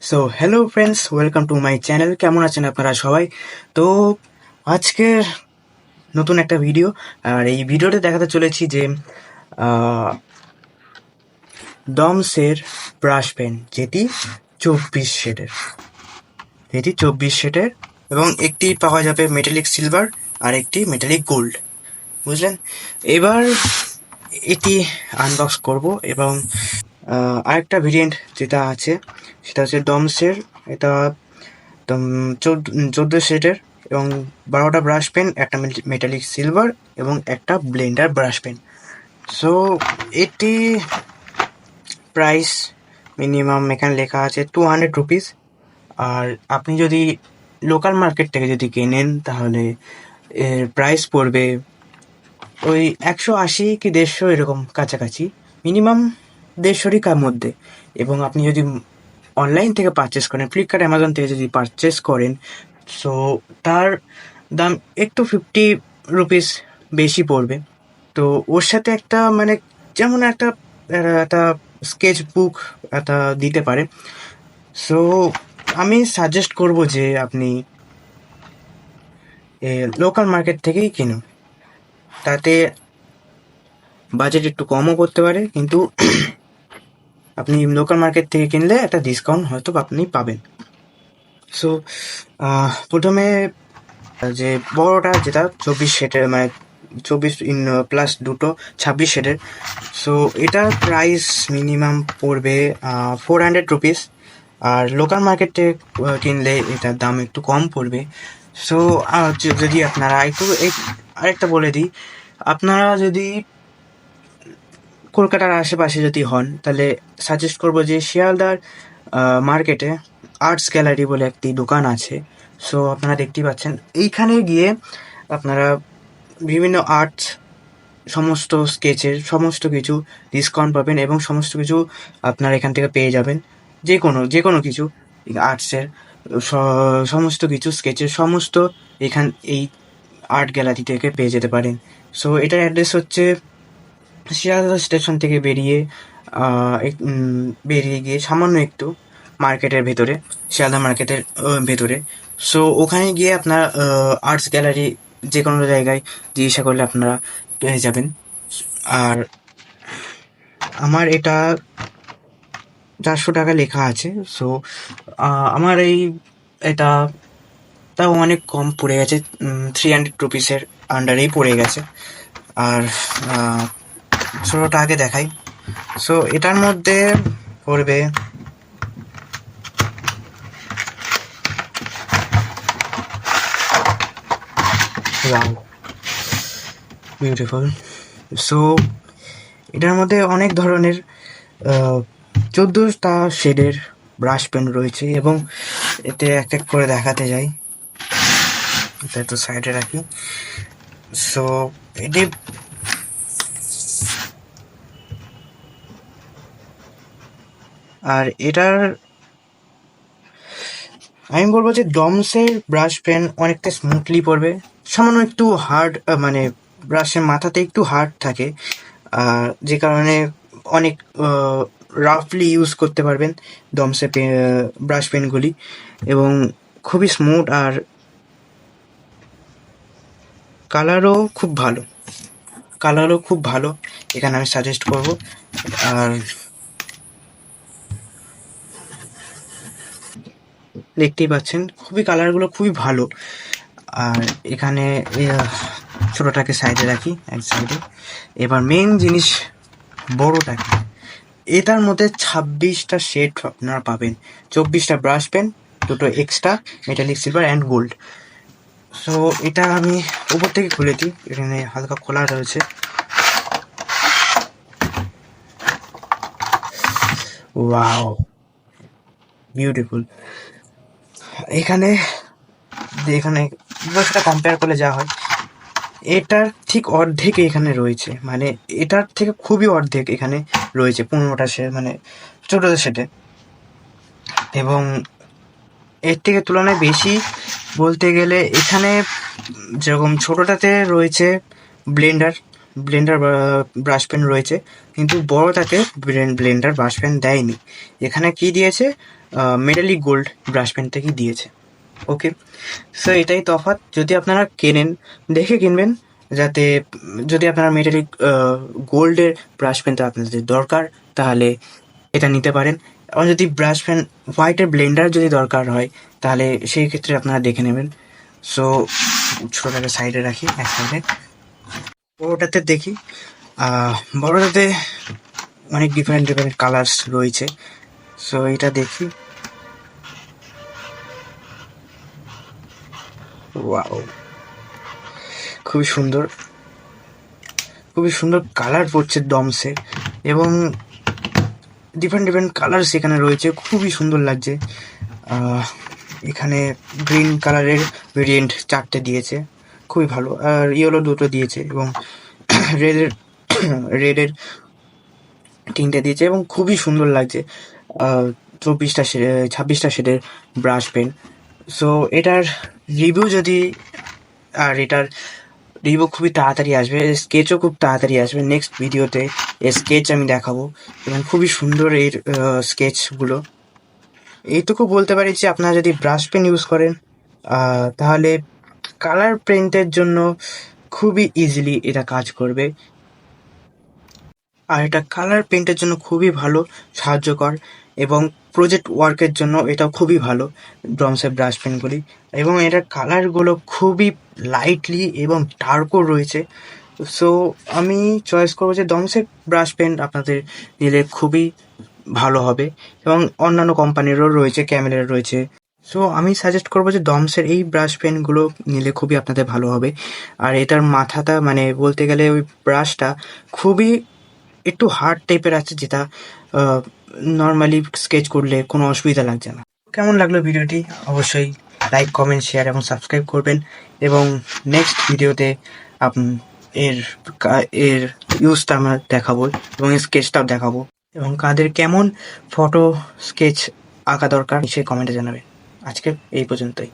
So hello friends, welcome to my channel. কেমন আছেন আপনারা সবাই? তো আজকের নতুন একটা ভিডিও, আর এই ভিডিওতে দেখাতে চলেছি যে ডমসের ব্রাশ পেন, যেটি 24 শেডের, এবং একটি পাওয়া যাবে মেটালিক সিলভার আর একটি মেটালিক গোল্ড, বুঝলেন? এবার এটি আনবক্স করব এবং আরেকটা ভেরিয়েন্ট যেটা আছে সেটা হচ্ছে ডমসের। এটা 14 শেডের এবং 12টা ব্রাশ পেন, একটা মেটালিক সিলভার এবং একটা ব্লেন্ডার ব্রাশ পেন। সো এটি প্রাইস মিনিমাম এখানে লেখা আছে 200 রুপিস। আর আপনি যদি লোকাল মার্কেট থেকে যদি কেনেন তাহলে এর প্রাইস পড়বে ওই 180 কি 150 এরকম কাছাকাছি, মিনিমাম 150 মধ্যে। এবং আপনি যদি অনলাইন থেকে পারচেস করেন, ফ্লিপকার্ট অ্যামাজন থেকে যদি পারচেস করেন, সো তার দাম একটু 50 রুপিস বেশি পড়বে। তো ওর সাথে একটা মানে যেমন একটা একটা স্কেচ বুক একটা দিতে পারে। সো আমি সাজেস্ট করব যে আপনি লোকাল মার্কেট থেকেই কিনুন, তাতে বাজেট একটু কমও করতে পারে, কিন্তু আপনি লোকাল মার্কেট থেকে কিনলে একটা ডিসকাউন্ট হয়তো আপনি পাবেন। সো প্রথমে যে বড়টা, যেটা 24 শেডের, মানে 24 প্লাস দুটো 26 শেডের। সো এটার প্রাইস মিনিমাম পড়বে 400 রুপিস, আর লোকাল মার্কেটে কিনলে এটার দাম একটু কম পড়বে। সো যদি আপনারা আরেকটা বলে দিই, আপনারা যদি কলকাতার আশেপাশে যদি হন তাহলে সাজেস্ট করবো যে শিয়ালদার মার্কেটে আর্টস গ্যালারি বলে একটি দোকান আছে। সো আপনারা দেখতেই পাচ্ছেন, এইখানে গিয়ে আপনারা বিভিন্ন আর্টস, সমস্ত স্কেচের সমস্ত কিছু ডিসকাউন্ট পাবেন এবং সমস্ত কিছু আপনারা এখান থেকে পেয়ে যাবেন। যে কোনো কিছু আর্টসের সমস্ত কিছু, স্কেচের সমস্ত এই আর্ট গ্যালারি থেকে পেয়ে যেতে পারেন। সো এটার অ্যাড্রেস হচ্ছে শিয়ালদা স্টেশন থেকে বেরিয়ে গিয়ে সামান্য একটু মার্কেটের ভেতরে, শিয়ালদা মার্কেটের ভেতরে। সো ওখানে গিয়ে আপনার আর্টস গ্যালারি যে কোনো জায়গায় জিজ্ঞাসা করলে আপনারা পেয়ে যাবেন। আর আমার এটা 400 টাকা লেখা আছে। সো আমার এটা তাও অনেক কম পড়ে গেছে, 300 রুপিসের আন্ডারেই পড়ে গেছে। আর ছোটোটা আগে দেখাই। সো এটার মধ্যে পড়বে বিউটিফুল। সো এটার মধ্যে অনেক ধরনের 14টা শেডের ব্রাশ পেন রয়েছে, এবং এতে এক এক করে দেখাতে যাই, এটা তো সাইডে রাখি। সো এটি আর এটার আমি বলবো যে ডমসের ব্রাশ পেন অনেকটা স্মুথলি পড়বে, সামান্য একটু হার্ড, মানে ব্রাশের মাথাতে একটু হার্ড থাকে, যে কারণে অনেক রাফলি ইউজ করতে পারবেন ডমসের ব্রাশ পেনগুলি, এবং খুবই স্মুথ, আর কালারও খুব ভালো এখানে আমি সাজেস্ট করব। আর দেখতেই পাচ্ছেন কালারগুলো খুবই ভালো। আর এখানে ছোটোটাকে সাইডে রাখি, এক সাইডে। এবার মেন জিনিস বড়োটাকে, এটার মধ্যে 26টা শেড আপনারা পাবেন, 24টা ব্রাশ পেন, দুটো extra metallic silver and gold. So এটা আমি উপর থেকে খুলে দিই, এখানে হালকা খোলা রয়েছে। Wow, beautiful. এখানে সেটা কম্পেয়ার করলে যা হয়, এটার ঠিক অর্ধেক এখানে রয়েছে, মানে এটার থেকে খুবই অর্ধেক এখানে রয়েছে 15টা শেড, মানে 14টা শেডে। এবং এর থেকে তুলনায় বেশি বলতে গেলে এখানে যেরকম ছোটোটাতে রয়েছে ব্লেন্ডার ব্রাশ পেন রয়েছে, কিন্তু বড়োটাতে ব্লেন্ডার ব্রাশ পেন দেয়নি। এখানে কি দিয়েছে, মেটালিক গোল্ড ব্রাশ পেন থেকেই দিয়েছে। ওকে, সো এটাই তফাৎ। যদি আপনারা কেনেন দেখে কিনবেন, যাতে যদি আপনারা মেটালিক গোল্ডের ব্রাশ পেনটা আপনাদের দরকার তাহলে এটা নিতে পারেন। আর যদি ব্রাশ পেন হোয়াইটের ব্লেন্ডার যদি দরকার হয় তাহলে সেই ক্ষেত্রে আপনারা দেখে নেবেন। সো ছোটোটাকে সাইডে রাখি, এক সাইডে। বড়োটাতে দেখি, বড়োটাতে অনেক ডিফারেন্ট ডিফারেন্ট কালার্স রয়েছে। সো এটা দেখি, ওয়াও, খুবই সুন্দর, খুবই সুন্দর কালার পড়ছে ডমসে, এবং ডিফারেন্ট ডিফারেন্ট কালার সেখানে রয়েছে, খুবই সুন্দর লাগছে। এখানে গ্রিন কালারের ভেরিয়েন্ট 4টে দিয়েছে, খুবই ভালো। আর ইয়েলো 2টো দিয়েছে, এবং রেডের রেডের 3টে দিয়েছে, এবং খুবই সুন্দর লাগছে। 26টা শেডের ব্রাশ পেন। সো এটার রিভিউ যদি, আর এটার রিভিউ খুবই তাড়াতাড়ি আসবে, স্কেচও খুব তাড়াতাড়ি আসবে। নেক্সট ভিডিওতে এর স্কেচ আমি দেখাবো, এবং খুবই সুন্দর এর স্কেচগুলো। এইটুকু বলতে পারি যে আপনারা যদি ব্রাশ পেন ইউজ করেন তাহলে কালার প্রিন্টের জন্য খুবই ইজিলি এটা কাজ করবে। আর এটা কালার পেন্টের জন্য খুবই ভালো, সাহায্যকর, এবং প্রজেক্ট ওয়ার্কের জন্য এটা খুবই ভালো ডমসের ব্রাশ পেনগুলি। এবং এটার কালারগুলো খুবই লাইটলি এবং ডার্কও রয়েছে। সো আমি চয়েস করবো যে ডমসের ব্রাশ পেন আপনাদের নিলে খুবই ভালো হবে, এবং অন্যান্য কোম্পানিরও রয়েছে, ক্যামেলের রয়েছে। সো আমি সাজেস্ট করবো যে ডমসের এই ব্রাশ পেনগুলো নিলে খুবই আপনাদের ভালো হবে। আর এটার মাথাটা, মানে বলতে গেলে ওই ব্রাশটা খুবই একটু হার্ড টাইপের আছে, যেটা নর্মালি স্কেচ করলে কোনো অসুবিধা লাগছে না। কেমন লাগলো ভিডিওটি অবশ্যই লাইক, কমেন্ট, শেয়ার এবং সাবস্ক্রাইব করবেন। এবং নেক্সট ভিডিওতে এর এর ইউজটা আমরা দেখাবো, এবং স্কেচটাও দেখাবো, এবং কাদের কেমন ফটো স্কেচ আঁকা দরকার সে কমেন্টে জানাবেন। আজকে এই পর্যন্তই।